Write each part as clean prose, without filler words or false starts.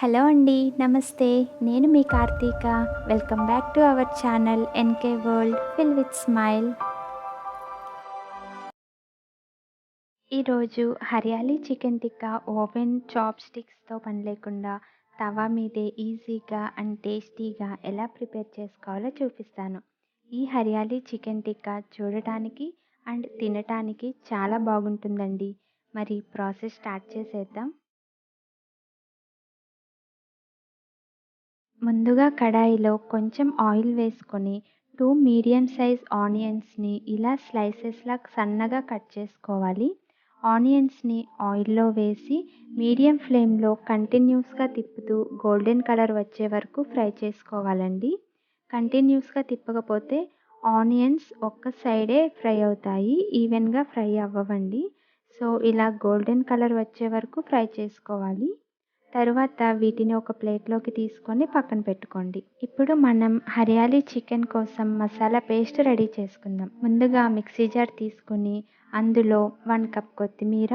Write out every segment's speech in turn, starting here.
Hello అండి. నమస్తే. నేను మీ Karthika. Welcome back to our channel NK world fill with smile. ఈరోజు హరియాలీ చికెన్ టిక్కా ఓవెన్ చాప్ స్టిక్స్‌తో పని లేకుండా తవా మీదే ఈజీగా అండ్ టేస్టీగా ఎలా ప్రిపేర్ చేసుకోవాలో చూపిస్తాను. ఈ హరియాలీ చికెన్ టిక్కా చూడటానికి అండ్ తినటానికి చాలా బాగుంటుందండి. మరి ప్రాసెస్ స్టార్ట్ చేసేద్దాం. ముందుగా కడాయిలో కొంచెం ఆయిల్ వేసుకొని 2 మీడియం సైజ్ ఆనియన్స్‌ని ఇలా స్లైసెస్‌లా సన్నగా కట్ చేసుకోవాలి. ఆనియన్స్‌ని ఆయిల్‌లో వేసి మీడియం ఫ్లేమ్‌లో కంటిన్యూస్‌గా తిప్పుతూ గోల్డెన్ కలర్ వచ్చే వరకు ఫ్రై చేసుకోవాలండి. కంటిన్యూస్‌గా తిప్పకపోతే ఆనియన్స్ ఒక్క సైడే ఫ్రై అవుతాయి. ఈవెన్‌గా ఫ్రై అవ్వవండి. సో, ఇలా గోల్డెన్ కలర్ వచ్చే వరకు ఫ్రై చేసుకోవాలి. తరువాత వీటిని ఒక ప్లేట్లోకి తీసుకొని పక్కన పెట్టుకోండి. ఇప్పుడు మనం హరియాలీ చికెన్ కోసం మసాలా పేస్ట్ రెడీ చేసుకుందాం. ముందుగా మిక్సీ జార్ తీసుకొని అందులో 1 కప్ కొత్తిమీర,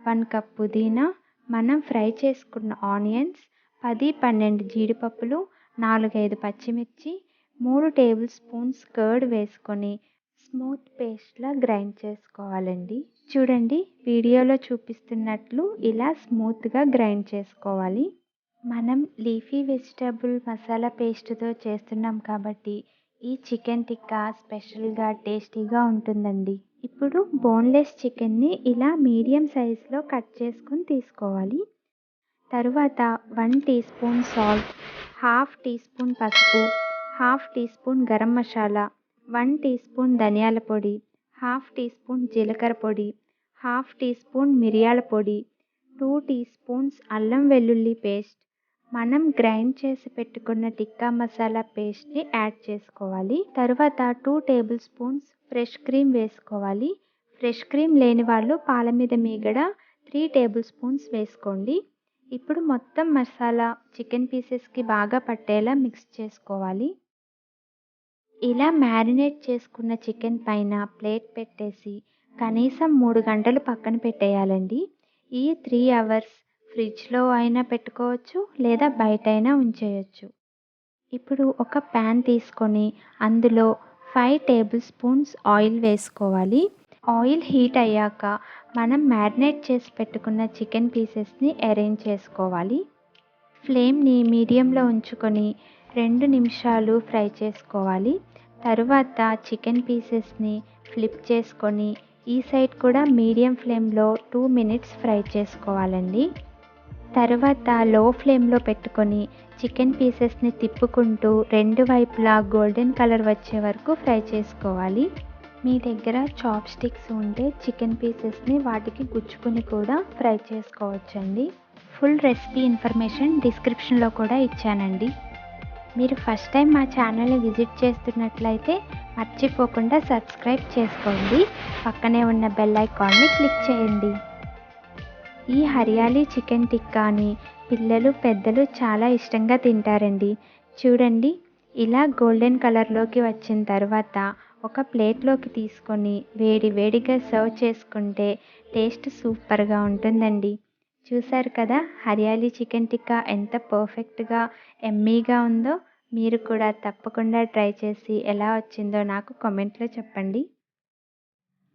1 కప్ పుదీనా, మనం ఫ్రై చేసుకున్న ఆనియన్స్, 10, 12 జీడిపప్పులు, 4, 5 పచ్చిమిర్చి, 3 టేబుల్ స్పూన్స్ కర్డ్ వేసుకొని స్మూత్ పేస్ట్‌లా గ్రైండ్ చేసుకోవాలండి. చూడండి, వీడియోలో చూపిస్తున్నట్లు ఇలా స్మూత్‌గా గ్రైండ్ చేసుకోవాలి. మనం లీఫీ వెజిటబుల్ మసాలా పేస్ట్‌తో చేస్తున్నాం కాబట్టి ఈ చికెన్ టిక్కా స్పెషల్‌గా టేస్టీగా ఉంటుందండి. ఇప్పుడు బోన్‌లెస్ చికెన్‌ని ఇలా మీడియం సైజ్‌లో కట్ చేసుకొని తీసుకోవాలి. తరువాత 1 teaspoon salt, half teaspoon పసుపు, half teaspoon garam masala, 1 teaspoon ధనియాల పొడి, హాఫ్ టీ స్పూన్ జీలకర్ర పొడి, హాఫ్ టీ స్పూన్ మిరియాల పొడి, 2 టీ స్పూన్స్ అల్లం వెల్లుల్లి పేస్ట్, మనం గ్రైండ్ చేసి పెట్టుకున్న టిక్కా మసాలా పేస్ట్‌ని యాడ్ చేసుకోవాలి. తరువాత 2 టేబుల్ స్పూన్స్ ఫ్రెష్ క్రీమ్ వేసుకోవాలి. ఫ్రెష్ క్రీమ్ లేని వాళ్ళు పాల మీద మీగడ 3 టేబుల్ స్పూన్స్ వేసుకోండి. ఇప్పుడు మొత్తం మసాలా చికెన్ పీసెస్‌కి బాగా పట్టేలా మిక్స్ చేసుకోవాలి. ఇలా మ్యారినేట్ చేసుకున్న చికెన్ పైన ప్లేట్ పెట్టేసి కనీసం 3 గంటలు పక్కన పెట్టేయాలండి. ఈ 3 అవర్స్ ఫ్రిడ్జ్‌లో అయినా పెట్టుకోవచ్చు లేదా బయటైనా ఉంచేయొచ్చు. ఇప్పుడు ఒక ప్యాన్ తీసుకొని అందులో 5 టేబుల్ స్పూన్స్ ఆయిల్ వేసుకోవాలి. ఆయిల్ హీట్ అయ్యాక మనం మ్యారినేట్ చేసి పెట్టుకున్న చికెన్ పీసెస్‌ని అరేంజ్ చేసుకోవాలి. ఫ్లేమ్‌ని మీడియంలో ఉంచుకొని 2 నిమిషాలు ఫ్రై చేసుకోవాలి. తరువాత చికెన్ పీసెస్‌ని ఫ్లిప్ చేసుకొని ఈ సైడ్ కూడా మీడియం ఫ్లేమ్‌లో 2 మినిట్స్ ఫ్రై చేసుకోవాలండి. తరువాత లో ఫ్లేమ్‌లో పెట్టుకొని చికెన్ పీసెస్‌ని తిప్పుకుంటూ 2 వైపులా గోల్డెన్ కలర్ వచ్చే వరకు ఫ్రై చేసుకోవాలి. మీ దగ్గర చాప్ స్టిక్స్ ఉంటే చికెన్ పీసెస్‌ని వాటికి గుచ్చుకొని కూడా ఫ్రై చేసుకోవచ్చండి. ఫుల్ రెసిపీ ఇన్ఫర్మేషన్ డిస్క్రిప్షన్‌లో కూడా ఇచ్చానండి. మీరు ఫస్ట్ టైం మా ఛానల్‌ని విజిట్ చేస్తున్నట్లయితే మర్చిపోకుండా సబ్స్క్రైబ్ చేసుకోండి. పక్కనే ఉన్న బెల్ ఐకాన్ని క్లిక్ చేయండి. ఈ హరియాలీ చికెన్ టిక్కాని పిల్లలు, పెద్దలు చాలా ఇష్టంగా తింటారండి. చూడండి, ఇలా గోల్డెన్ కలర్‌లోకి వచ్చిన తర్వాత ఒక ప్లేట్‌లోకి తీసుకొని వేడి వేడిగా సర్వ్ చేసుకుంటే టేస్ట్ సూపర్‌గా ఉంటుందండి. చూసారు కదా, హరియాలీ చికెన్ టిక్కా ఎంత పర్ఫెక్ట్‌గా, యమ్మీగా ఉందో. మీరు కూడా తప్పకుండా ట్రై చేసి ఎలా వచ్చిందో నాకు కామెంట్‌లో చెప్పండి.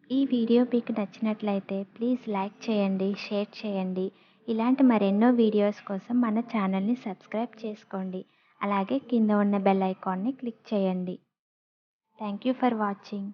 ఈ వీడియో మీకు నచ్చినట్లయితే ప్లీజ్ లైక్ చేయండి, షేర్ చేయండి. ఇలాంటి మరెన్నో వీడియోస్ కోసం మన ఛానల్‌ని సబ్స్క్రైబ్ చేసుకోండి. అలాగే కింద ఉన్న బెల్ ఐకాన్ని క్లిక్ చేయండి. Thank you for watching.